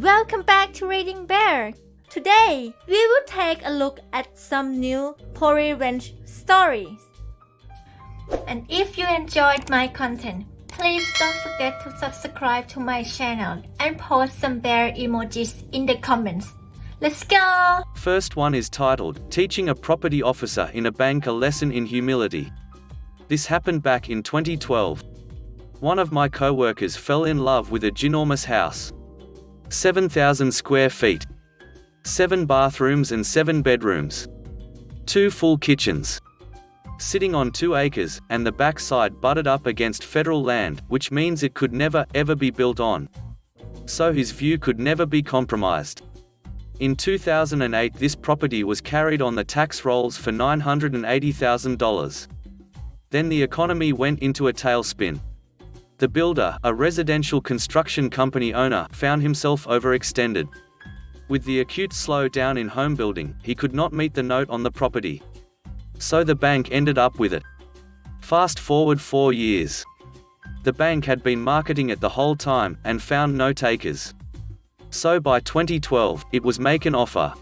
Welcome back to Reading Bear. Today, we will take a look at some new revenge stories. And if you enjoyed my content, please don't forget to subscribe to my channel and post some bear emojis in the comments. Let's go! First one is titled, Teaching a Property Officer in a Bank a Lesson in Humility. This happened back in 2012. One of my co-workers fell in love with a ginormous house. 7,000 square feet. 7 bathrooms and 7 bedrooms. 2 full kitchens. Sitting on 2 acres, and the backside butted up against federal land, which means it could never, ever be built on. So his view could never be compromised. In 2008 this property was carried on the tax rolls for $980,000. Then the economy went into a tailspin. The builder, a residential construction company owner, found himself overextended. With the acute slowdown in home building, he could not meet the note on the property. So the bank ended up with it. Fast forward 4 years. The bank had been marketing it the whole time, and found no takers. So by 2012, it was make an offer.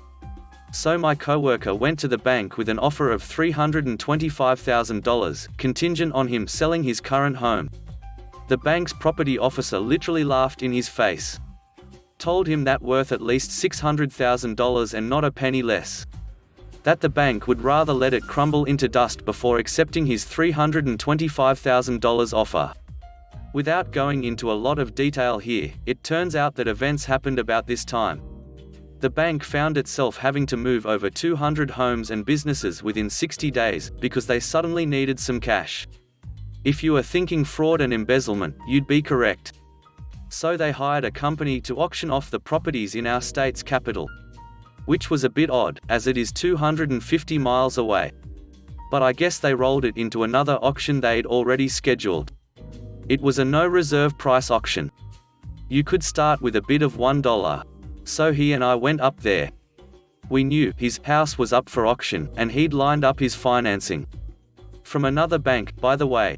So my coworker went to the bank with an offer of $325,000, contingent on him selling his current home. The bank's property officer literally laughed in his face. Told him that worth at least $600,000 and not a penny less. That the bank would rather let it crumble into dust before accepting his $325,000 offer. Without going into a lot of detail here, it turns out that events happened about this time. The bank found itself having to move over 200 homes and businesses within 60 days, because they suddenly needed some cash. If you are thinking fraud and embezzlement, you'd be correct. So they hired a company to auction off the properties in our state's capital. Which was a bit odd, as it is 250 miles away. But I guess they rolled it into another auction they'd already scheduled. It was a no-reserve price auction. You could start with a bid of $1. So he and I went up there. We knew his house was up for auction, and he'd lined up his financing. From another bank, by the way.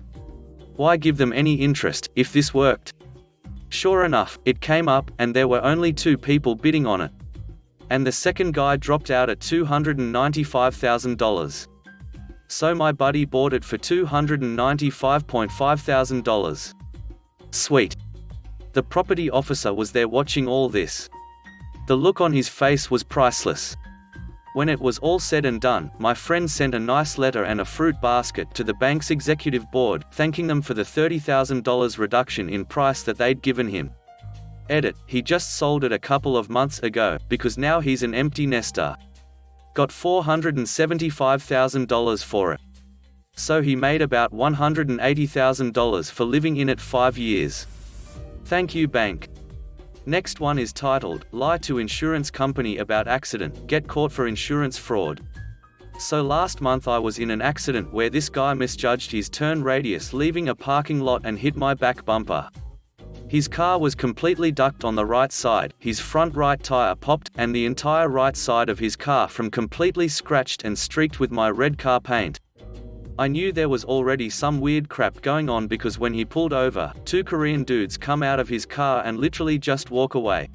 Why give them any interest, if this worked? Sure enough, it came up, and there were only 2 people bidding on it. And the second guy dropped out at $295,000. So my buddy bought it for $295,500. Sweet. The property officer was there watching all this. The look on his face was priceless. When it was all said and done, my friend sent a nice letter and a fruit basket to the bank's executive board, thanking them for the $30,000 reduction in price that they'd given him. Edit, he just sold it a couple of months ago, because now he's an empty nester. Got $475,000 for it. So he made about $180,000 for living in it 5 years. Thank you, bank. Next one is titled, Lie to Insurance Company About Accident, Get Caught for Insurance Fraud. So last month I was in an accident where this guy misjudged his turn radius leaving a parking lot and hit my back bumper. His car was completely ducked on the right side, his front right tire popped, and the entire right side of his car from completely scratched and streaked with my red car paint. I knew there was already some weird crap going on because when he pulled over, 2 Korean dudes come out of his car and literally just walk away.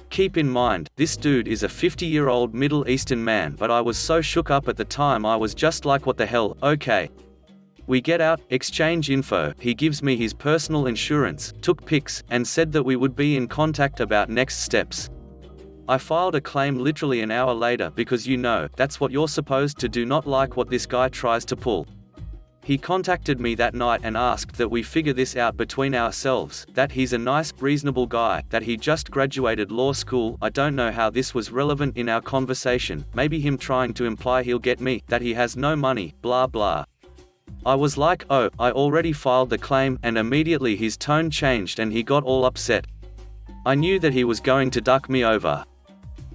Keep in mind, this dude is a 50-year-old Middle Eastern man, but I was so shook up at the time I was just like, what the hell, okay. We get out, exchange info, he gives me his personal insurance, took pics, and said that we would be in contact about next steps. I filed a claim literally an hour later because that's what you're supposed to do, not like what this guy tries to pull. He contacted me that night and asked that we figure this out between ourselves, that he's a nice, reasonable guy, that he just graduated law school. I don't know how this was relevant in our conversation, maybe him trying to imply he'll get me, that he has no money, blah blah. I was like, oh, I already filed the claim, and immediately his tone changed and he got all upset. I knew that he was going to duck me over.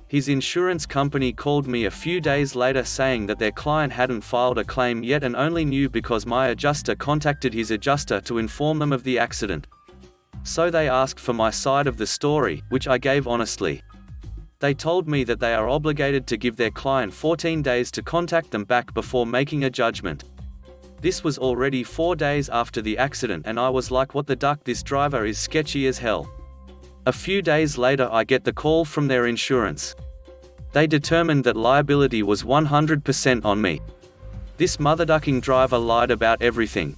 His insurance company called me a few days later saying that their client hadn't filed a claim yet and only knew because my adjuster contacted his adjuster to inform them of the accident. So they asked for my side of the story, which I gave honestly. They told me that they are obligated to give their client 14 days to contact them back before making a judgment. This was already 4 days after the accident and I was like, what the duck, this driver is sketchy as hell. A few days later I get the call from their insurance. They determined that liability was 100% on me. This motherducking driver lied about everything.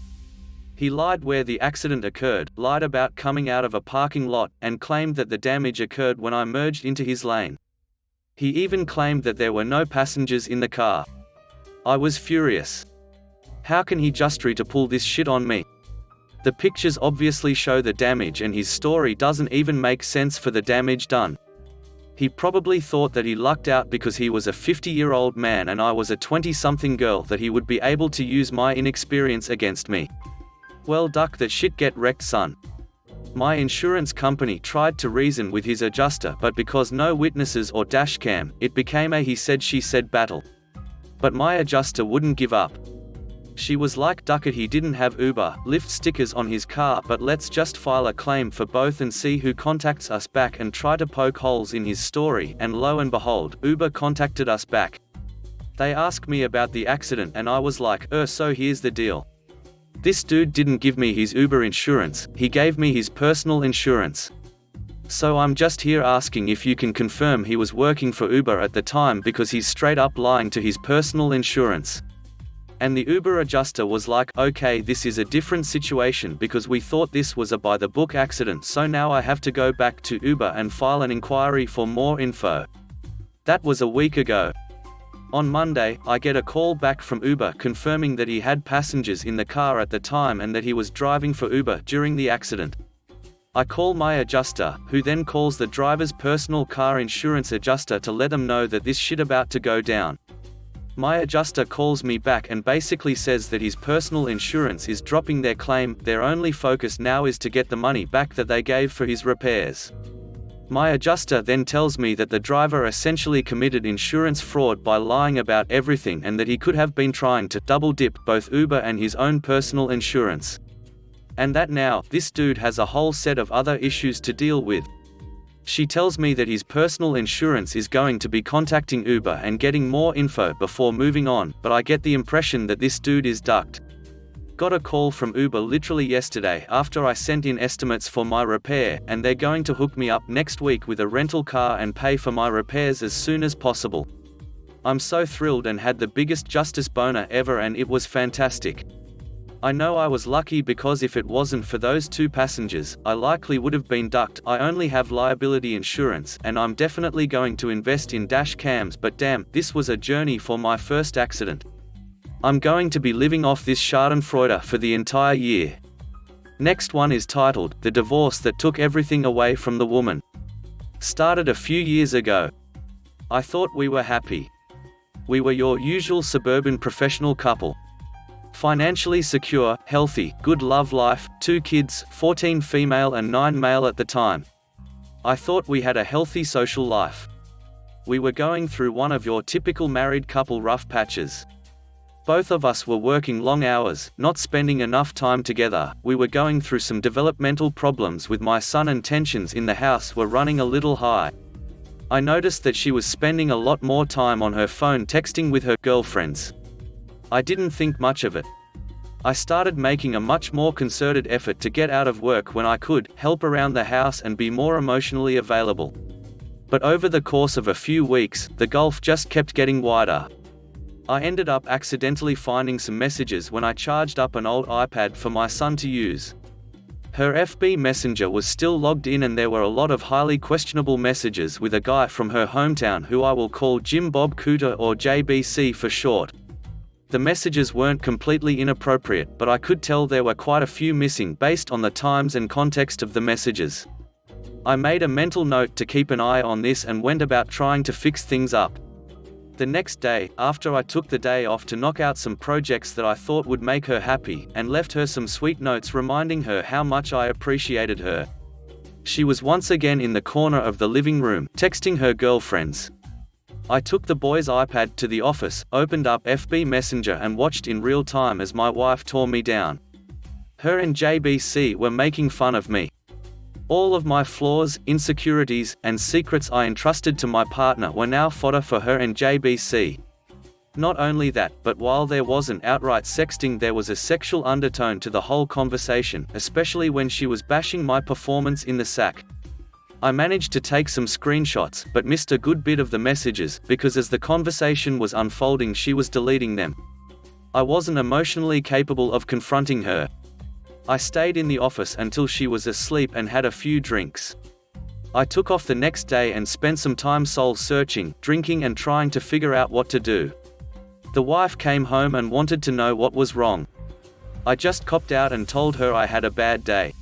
He lied where the accident occurred, lied about coming out of a parking lot, and claimed that the damage occurred when I merged into his lane. He even claimed that there were no passengers in the car. I was furious. How can he just try to pull this shit on me? The pictures obviously show the damage and his story doesn't even make sense for the damage done. He probably thought that he lucked out because he was a 50-year-old man and I was a 20-something girl that he would be able to use my inexperience against me. Well, duck that shit, get wrecked, son. My insurance company tried to reason with his adjuster, but because no witnesses or dashcam, it became a he said she said battle. But my adjuster wouldn't give up. She was like, duck it, he didn't have Uber, Lyft stickers on his car, but let's just file a claim for both and see who contacts us back, and try to poke holes in his story, and lo and behold, Uber contacted us back. They asked me about the accident and I was like, so here's the deal. This dude didn't give me his Uber insurance, he gave me his personal insurance. So I'm just here asking if you can confirm he was working for Uber at the time, because he's straight up lying to his personal insurance. And the Uber adjuster was like, okay, this is a different situation because we thought this was a by-the-book accident, so now I have to go back to Uber and file an inquiry for more info. That was a week ago. On Monday, I get a call back from Uber confirming that he had passengers in the car at the time and that he was driving for Uber during the accident. I call my adjuster, who then calls the driver's personal car insurance adjuster to let them know that this shit about to go down. My adjuster calls me back and basically says that his personal insurance is dropping their claim, their only focus now is to get the money back that they gave for his repairs. My adjuster then tells me that the driver essentially committed insurance fraud by lying about everything and that he could have been trying to double-dip both Uber and his own personal insurance. And that now, this dude has a whole set of other issues to deal with. She tells me that his personal insurance is going to be contacting Uber and getting more info before moving on, but I get the impression that this dude is ducked. Got a call from Uber literally yesterday after I sent in estimates for my repair, and they're going to hook me up next week with a rental car and pay for my repairs as soon as possible. I'm so thrilled and had the biggest justice boner ever, and it was fantastic. I know I was lucky because if it wasn't for those two passengers, I likely would have been ducked. I only have liability insurance, and I'm definitely going to invest in dash cams, but damn, this was a journey for my first accident. I'm going to be living off this schadenfreude for the entire year. Next one is titled, The Divorce That Took Everything Away from the Woman. Started a few years ago. I thought we were happy. We were your usual suburban professional couple. Financially secure, healthy, good love life, 2 kids, 14 female and 9 male at the time. I thought we had a healthy social life. We were going through one of your typical married couple rough patches. Both of us were working long hours, not spending enough time together. We were going through some developmental problems with my son, and tensions in the house were running a little high. I noticed that she was spending a lot more time on her phone texting with her girlfriends. I didn't think much of it. I started making a much more concerted effort to get out of work when I could, help around the house and be more emotionally available. But over the course of a few weeks, the gulf just kept getting wider. I ended up accidentally finding some messages when I charged up an old iPad for my son to use. Her FB Messenger was still logged in, and there were a lot of highly questionable messages with a guy from her hometown who I will call Jim Bob Cooter, or JBC for short. The messages weren't completely inappropriate, but I could tell there were quite a few missing based on the times and context of the messages. I made a mental note to keep an eye on this and went about trying to fix things up. The next day, after I took the day off to knock out some projects that I thought would make her happy, and left her some sweet notes reminding her how much I appreciated her, she was once again in the corner of the living room, texting her girlfriends. I took the boy's iPad to the office, opened up FB Messenger and watched in real time as my wife tore me down. Her and JBC were making fun of me. All of my flaws, insecurities, and secrets I entrusted to my partner were now fodder for her and JBC. Not only that, but while there wasn't outright sexting, there was a sexual undertone to the whole conversation, especially when she was bashing my performance in the sack. I managed to take some screenshots, but missed a good bit of the messages, because as the conversation was unfolding she was deleting them. I wasn't emotionally capable of confronting her. I stayed in the office until she was asleep and had a few drinks. I took off the next day and spent some time soul-searching, drinking and trying to figure out what to do. The wife came home and wanted to know what was wrong. I just copped out and told her I had a bad day.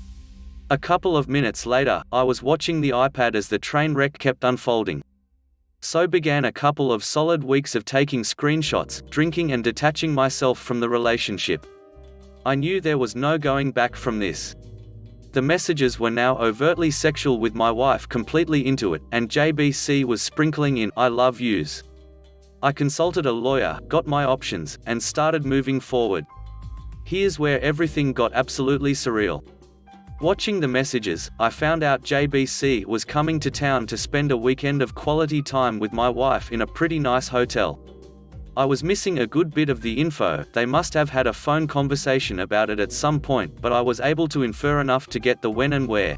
A couple of minutes later, I was watching the iPad as the train wreck kept unfolding. So began a couple of solid weeks of taking screenshots, drinking and detaching myself from the relationship. I knew there was no going back from this. The messages were now overtly sexual with my wife completely into it, and JBC was sprinkling in "I love yous." I consulted a lawyer, got my options, and started moving forward. Here's where everything got absolutely surreal. Watching the messages, I found out JBC was coming to town to spend a weekend of quality time with my wife in a pretty nice hotel. I was missing a good bit of the info. They must have had a phone conversation about it at some point, but I was able to infer enough to get the when and where.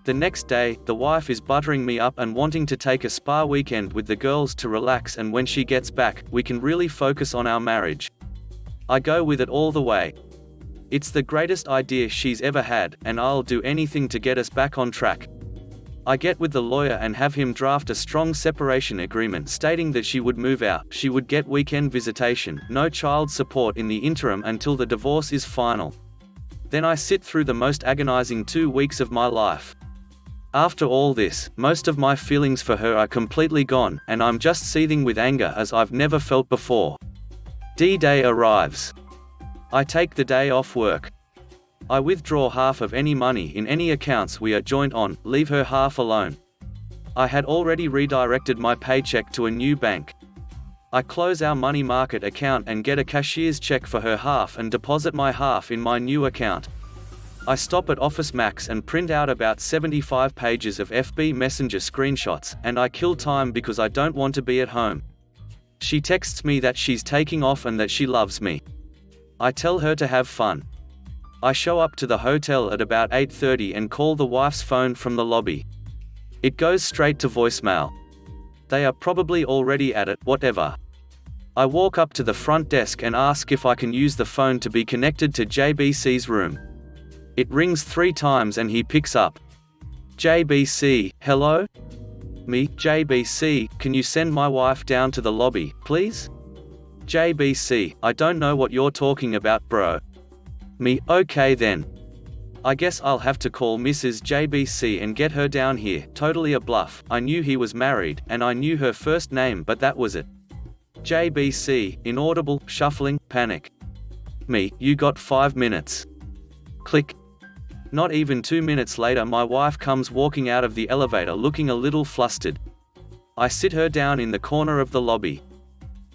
The next day, the wife is buttering me up and wanting to take a spa weekend with the girls to relax, and when she gets back, we can really focus on our marriage. I go with it all the way. It's the greatest idea she's ever had, and I'll do anything to get us back on track. I get with the lawyer and have him draft a strong separation agreement stating that she would move out, she would get weekend visitation, no child support in the interim until the divorce is final. Then I sit through the most agonizing 2 weeks of my life. After all this, most of my feelings for her are completely gone, and I'm just seething with anger as I've never felt before. D-Day arrives. I take the day off work. I withdraw half of any money in any accounts we are joint on, leave her half alone. I had already redirected my paycheck to a new bank. I close our money market account and get a cashier's check for her half and deposit my half in my new account. I stop at Office Max and print out about 75 pages of FB Messenger screenshots, and I kill time because I don't want to be at home. She texts me that she's taking off and that she loves me. I tell her to have fun. I show up to the hotel at about 8:30 and call the wife's phone from the lobby. It goes straight to voicemail. They are probably already at it, whatever. I walk up to the front desk and ask if I can use the phone to be connected to JBC's room. It rings 3 times and he picks up. JBC, hello? Me, JBC, can you send my wife down to the lobby, please? JBC, I don't know what you're talking about, bro. Me, okay then. I guess I'll have to call Mrs. JBC and get her down here. Totally a bluff. I knew he was married, and I knew her first name, but that was it. JBC, inaudible, shuffling, panic. Me, you got 5 minutes. Click. Not even 2 minutes later my wife comes walking out of the elevator looking a little flustered. I sit her down in the corner of the lobby.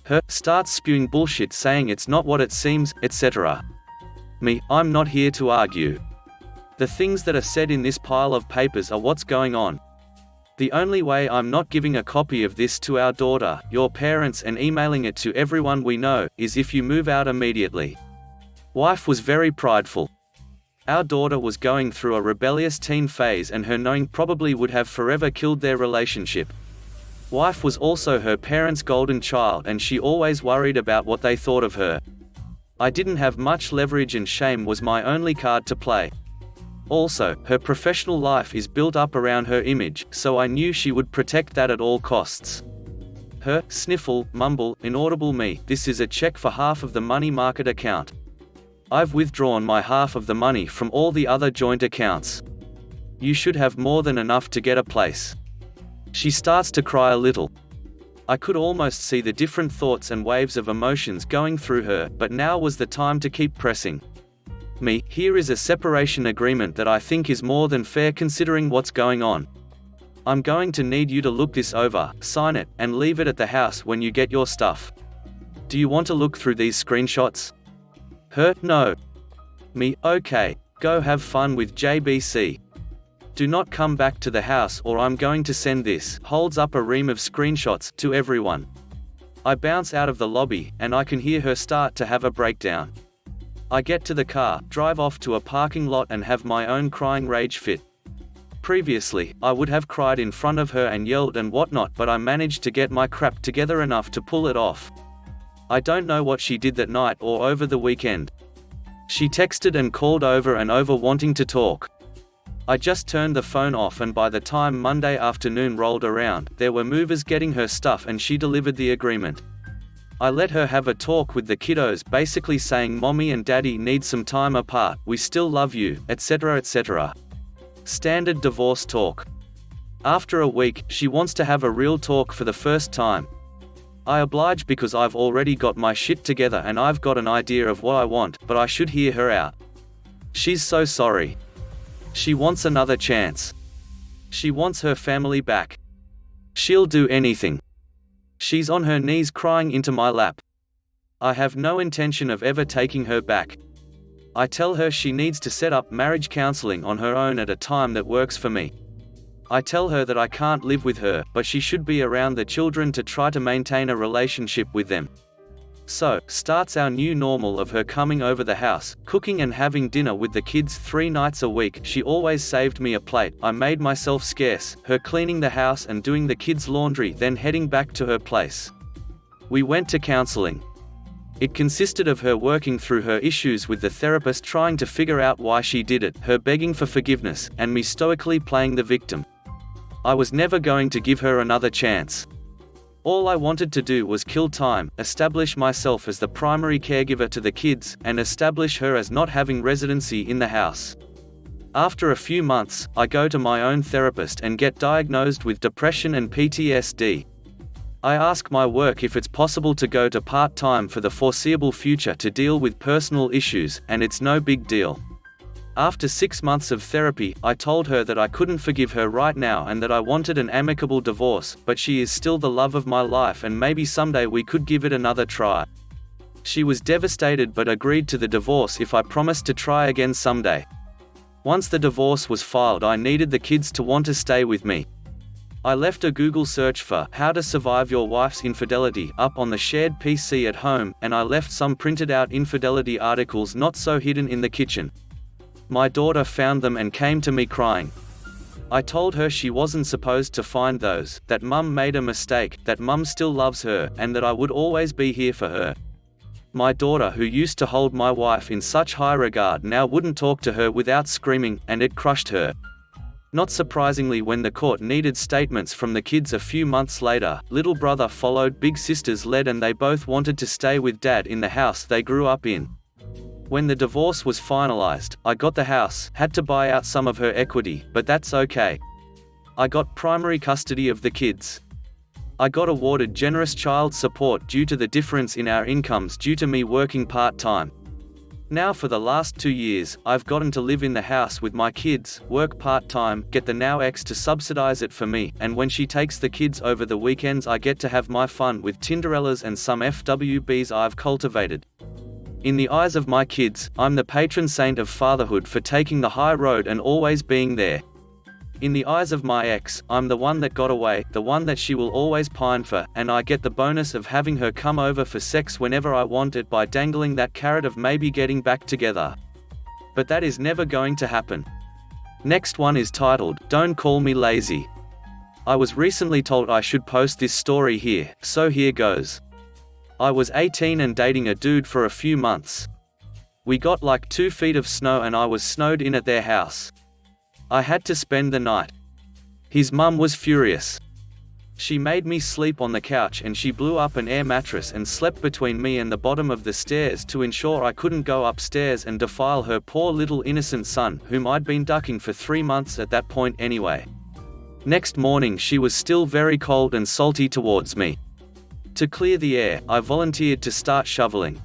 Her starts spewing bullshit saying it's not what it seems, etc. Me, I'm not here to argue. The things that are said in this pile of papers are what's going on. The only way I'm not giving a copy of this to our daughter, your parents, and emailing it to everyone we know, is if you move out immediately. Wife was very prideful. Our daughter was going through a rebellious teen phase, and her knowing probably would have forever killed their relationship. Wife was also her parents' golden child, and she always worried about what they thought of her. I didn't have much leverage and shame was my only card to play. Also, her professional life is built up around her image, so I knew she would protect that at all costs. Her, sniffle, mumble, inaudible me, this is a check for half of the money market account. I've withdrawn my half of the money from all the other joint accounts. You should have more than enough to get a place. She starts to cry a little. I could almost see the different thoughts and waves of emotions going through her, but now was the time to keep pressing. Me, here is a separation agreement that I think is more than fair considering what's going on. I'm going to need you to look this over, sign it, and leave it at the house when you get your stuff. Do you want to look through these screenshots? Her, no. Me, okay, go have fun with JBC. Do not come back to the house or I'm going to send this, holds up a ream of screenshots, to everyone. I bounce out of the lobby, and I can hear her start to have a breakdown. I get to the car, drive off to a parking lot and have my own crying rage fit. Previously, I would have cried in front of her and yelled and whatnot, but I managed to get my crap together enough to pull it off. I don't know what she did that night or over the weekend. She texted and called over and over wanting to talk. I just turned the phone off, and by the time Monday afternoon rolled around, there were movers getting her stuff and she delivered the agreement. I let her have a talk with the kiddos, basically saying mommy and daddy need some time apart, we still love you, etc. etc. Standard divorce talk. After a week, she wants to have a real talk for the first time. I oblige because I've already got my shit together and I've got an idea of what I want, but I should hear her out. She's so sorry. She wants another chance. She wants her family back. She'll do anything. She's on her knees crying into my lap. I have no intention of ever taking her back. I tell her she needs to set up marriage counseling on her own at a time that works for me. I tell her that I can't live with her, but she should be around the children to try to maintain a relationship with them. So, starts our new normal of her coming over the house, cooking and having dinner with the kids 3 nights a week. She always saved me a plate, I made myself scarce, her cleaning the house and doing the kids' laundry, then heading back to her place. We went to counseling. It consisted of her working through her issues with the therapist, trying to figure out why she did it, her begging for forgiveness, and me stoically playing the victim. I was never going to give her another chance. All I wanted to do was kill time, establish myself as the primary caregiver to the kids, and establish her as not having residency in the house. After a few months, I go to my own therapist and get diagnosed with depression and PTSD. I ask my work if it's possible to go to part-time for the foreseeable future to deal with personal issues, and it's no big deal. After 6 months of therapy, I told her that I couldn't forgive her right now and that I wanted an amicable divorce, but she is still the love of my life and maybe someday we could give it another try. She was devastated but agreed to the divorce if I promised to try again someday. Once the divorce was filed, I needed the kids to want to stay with me. I left a Google search for "How to Survive Your Wife's Infidelity" up on the shared PC at home, and I left some printed out infidelity articles not so hidden in the kitchen. My daughter found them and came to me crying. I told her she wasn't supposed to find those, that mum made a mistake, that mum still loves her, and that I would always be here for her. My daughter, who used to hold my wife in such high regard, now wouldn't talk to her without screaming, and it crushed her. Not surprisingly, when the court needed statements from the kids a few months later, little brother followed big sister's lead and they both wanted to stay with dad in the house they grew up in. When the divorce was finalized, I got the house, had to buy out some of her equity, but that's okay. I got primary custody of the kids. I got awarded generous child support due to the difference in our incomes due to me working part-time. Now for the last 2 years, I've gotten to live in the house with my kids, work part-time, get the now ex to subsidize it for me, and when she takes the kids over the weekends I get to have my fun with Tinderellas and some FWBs I've cultivated. In the eyes of my kids, I'm the patron saint of fatherhood for taking the high road and always being there. In the eyes of my ex, I'm the one that got away, the one that she will always pine for, and I get the bonus of having her come over for sex whenever I want it by dangling that carrot of maybe getting back together. But that is never going to happen. Next one is titled, "Don't Call Me Lazy." I was recently told I should post this story here, so here goes. I was 18 and dating a dude for a few months. We got like 2 feet of snow and I was snowed in at their house. I had to spend the night. His mum was furious. She made me sleep on the couch and she blew up an air mattress and slept between me and the bottom of the stairs to ensure I couldn't go upstairs and defile her poor little innocent son, whom I'd been ducking for 3 months at that point anyway. Next morning she was still very cold and salty towards me. To clear the air, I volunteered to start shoveling.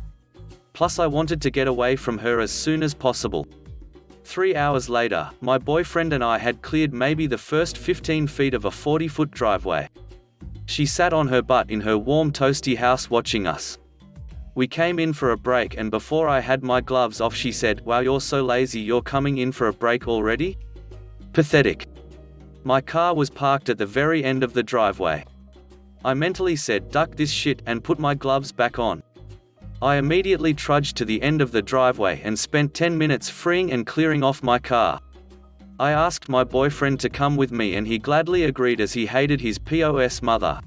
Plus I wanted to get away from her as soon as possible. 3 hours later, my boyfriend and I had cleared maybe the first 15 feet of a 40-foot driveway. She sat on her butt in her warm toasty house watching us. We came in for a break and before I had my gloves off she said, "Wow, you're so lazy, you're coming in for a break already?" Pathetic. My car was parked at the very end of the driveway. I mentally said, "Duck this shit," and put my gloves back on. I immediately trudged to the end of the driveway and spent 10 minutes freeing and clearing off my car. I asked my boyfriend to come with me and he gladly agreed as he hated his POS mother.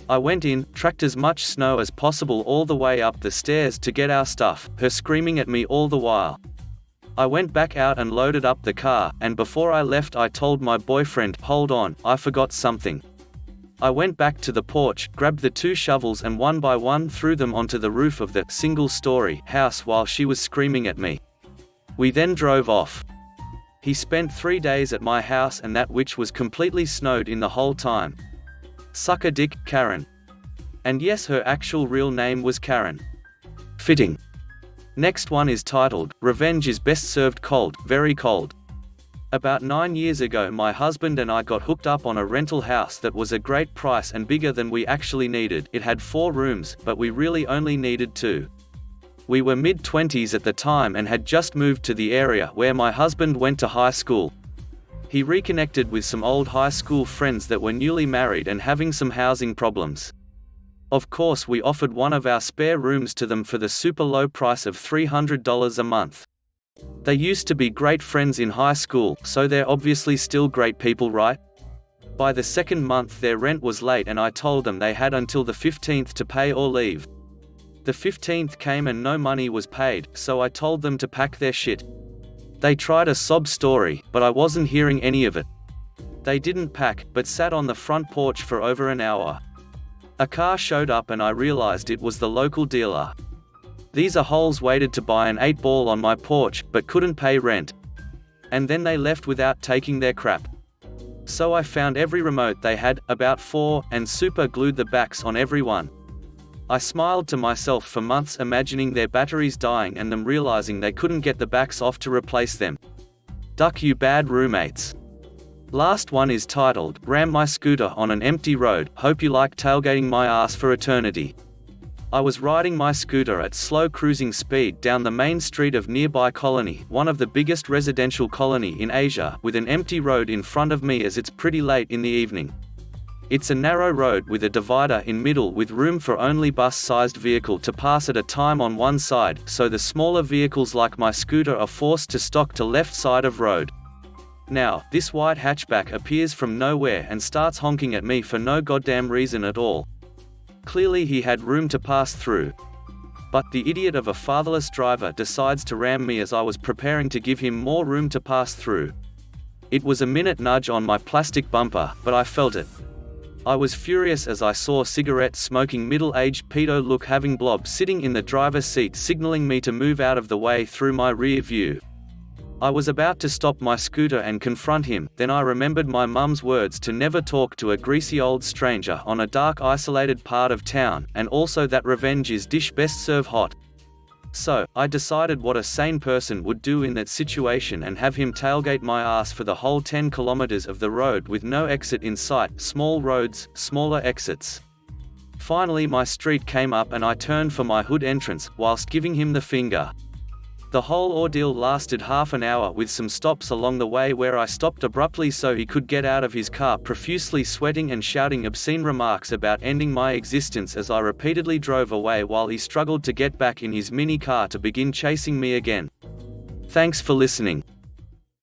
I went in, tracked as much snow as possible all the way up the stairs to get our stuff, her screaming at me all the while. I went back out and loaded up the car, and before I left I told my boyfriend, "Hold on, I forgot something." I went back to the porch, grabbed the 2 shovels and one by one threw them onto the roof of the single-story house while she was screaming at me. We then drove off. He spent 3 days at my house and that which was completely snowed in the whole time. Suck a dick, Karen. And yes, her actual real name was Karen. Fitting. Next one is titled, Revenge is Best Served Cold, Very Cold. About 9 years ago my husband and I got hooked up on a rental house that was a great price and bigger than we actually needed. It had 4 rooms, but we really only needed 2. We were mid-20s at the time and had just moved to the area where my husband went to high school. He reconnected with some old high school friends that were newly married and having some housing problems. Of course, we offered one of our spare rooms to them for the super low price of $300 a month. They used to be great friends in high school, so they're obviously still great people, right? By the 2nd month their rent was late and I told them they had until the 15th to pay or leave. The 15th came and no money was paid, so I told them to pack their shit. They tried a sob story, but I wasn't hearing any of it. They didn't pack, but sat on the front porch for over an hour. A car showed up and I realized it was the local dealer. These assholes waited to buy an 8-ball on my porch, but couldn't pay rent. And then they left without taking their crap. So I found every remote they had, about 4, and super glued the backs on every one. I smiled to myself for months imagining their batteries dying and them realizing they couldn't get the backs off to replace them. Duck, you bad roommates. Last one is titled, Ram my scooter on an empty road, hope you like tailgating my ass for eternity. I was riding my scooter at slow cruising speed down the main street of nearby Colony, one of the biggest residential colony in Asia, with an empty road in front of me as it's pretty late in the evening. It's a narrow road with a divider in middle with room for only bus-sized vehicle to pass at a time on one side, so the smaller vehicles like my scooter are forced to stock to left side of road. Now, this white hatchback appears from nowhere and starts honking at me for no goddamn reason at all. Clearly he had room to pass through. But the idiot of a fatherless driver decides to ram me as I was preparing to give him more room to pass through. It was a minute nudge on my plastic bumper, but I felt it. I was furious as I saw cigarette-smoking middle-aged pedo look having blob sitting in the driver's seat signaling me to move out of the way through my rear view. I was about to stop my scooter and confront him, then I remembered my mum's words to never talk to a greasy old stranger on a dark isolated part of town, and also that revenge is dish best served hot. So, I decided what a sane person would do in that situation and have him tailgate my ass for the whole 10 kilometers of the road with no exit in sight, small roads, smaller exits. Finally my street came up and I turned for my hood entrance, whilst giving him the finger. The whole ordeal lasted half an hour with some stops along the way where I stopped abruptly so he could get out of his car profusely sweating and shouting obscene remarks about ending my existence as I repeatedly drove away while he struggled to get back in his mini car to begin chasing me again. Thanks for listening.